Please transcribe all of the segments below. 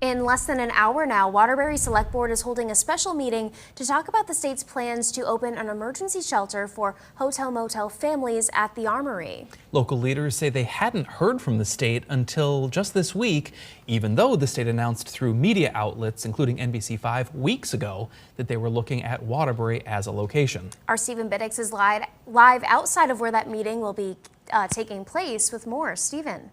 In less than an hour now, Waterbury Select Board is holding a special meeting to talk about the state's plans to open an emergency shelter for hotel-motel families at the Armory. Local leaders say they hadn't heard from the state until just this week, even though the state announced through media outlets, including NBC5, weeks ago that they were looking at Waterbury as a location. Our Stephen Biddix is live outside of where that meeting will be taking place with more. Stephen.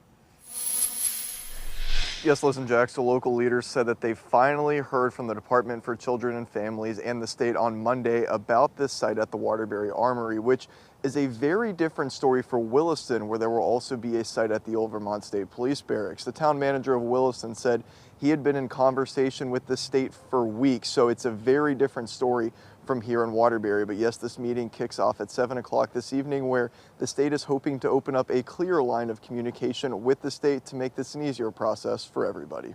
Yes, listen, Jack, so local leaders said that they finally heard from the Department for Children and Families and the state on Monday about this site at the Waterbury Armory, which is a very different story for Williston, where there will also be a site at the Old Vermont State Police Barracks. The town manager of Williston said he had been in conversation with the state for weeks, so it's a very different story from here in Waterbury. But yes, this meeting kicks off at 7 o'clock this evening, where the state is hoping to open up a clear line of communication with the state to make this an easier process for everybody.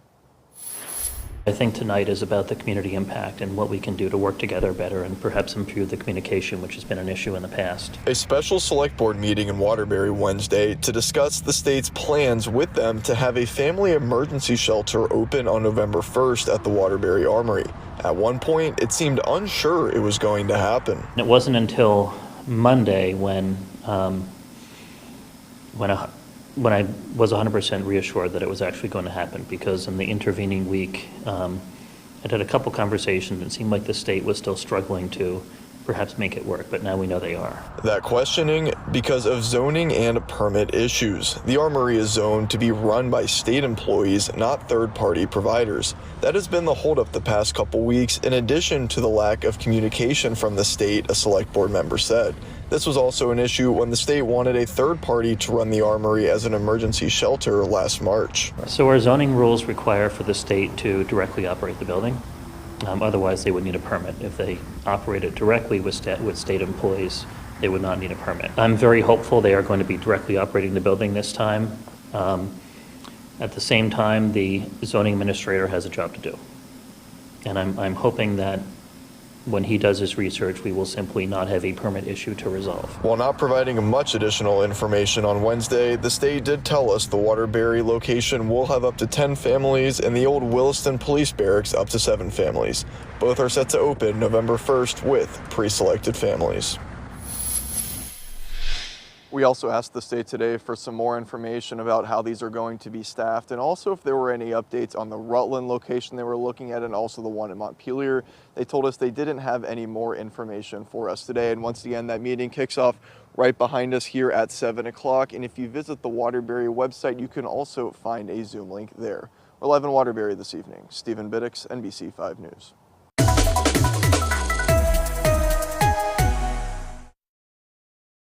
I think tonight is about the community impact and what we can do to work together better and perhaps improve the communication, which has been an issue in the past. A special select board meeting in Waterbury Wednesday to discuss the state's plans with them to have a family emergency shelter open on November 1st at the Waterbury Armory. At one point, it seemed unsure it was going to happen. It wasn't until Monday when I was 100% reassured that it was actually going to happen, because in the intervening week, I'd had a couple conversations. It seemed like the state was still struggling to perhaps make it work, but now we know they are. That questioning because of zoning and permit issues. The Armory is zoned to be run by state employees, not third-party providers. That has been the holdup the past couple weeks, in addition to the lack of communication from the state, a select board member said. This was also an issue when the state wanted a third party to run the Armory as an emergency shelter last March. So our zoning rules require for the state to directly operate the building. Otherwise, they would need a permit. If they operated directly with state employees, they would not need a permit. I'm very hopeful they are going to be directly operating the building this time. At the same time, the zoning administrator has a job to do. And I'm hoping that when he does his research, we will simply not have a permit issue to resolve. While not providing much additional information on Wednesday, the state did tell us the Waterbury location will have up to 10 families and the old Williston Police Barracks up to 7 families. Both are set to open November 1st with pre-selected families. We also asked the state today for some more information about how these are going to be staffed, and also if there were any updates on the Rutland location they were looking at and also the one in Montpelier. They told us they didn't have any more information for us today. And once again, that meeting kicks off right behind us here at 7 o'clock. And if you visit the Waterbury website, you can also find a Zoom link there. We're live in Waterbury this evening. Stephen Biddix, NBC5 News.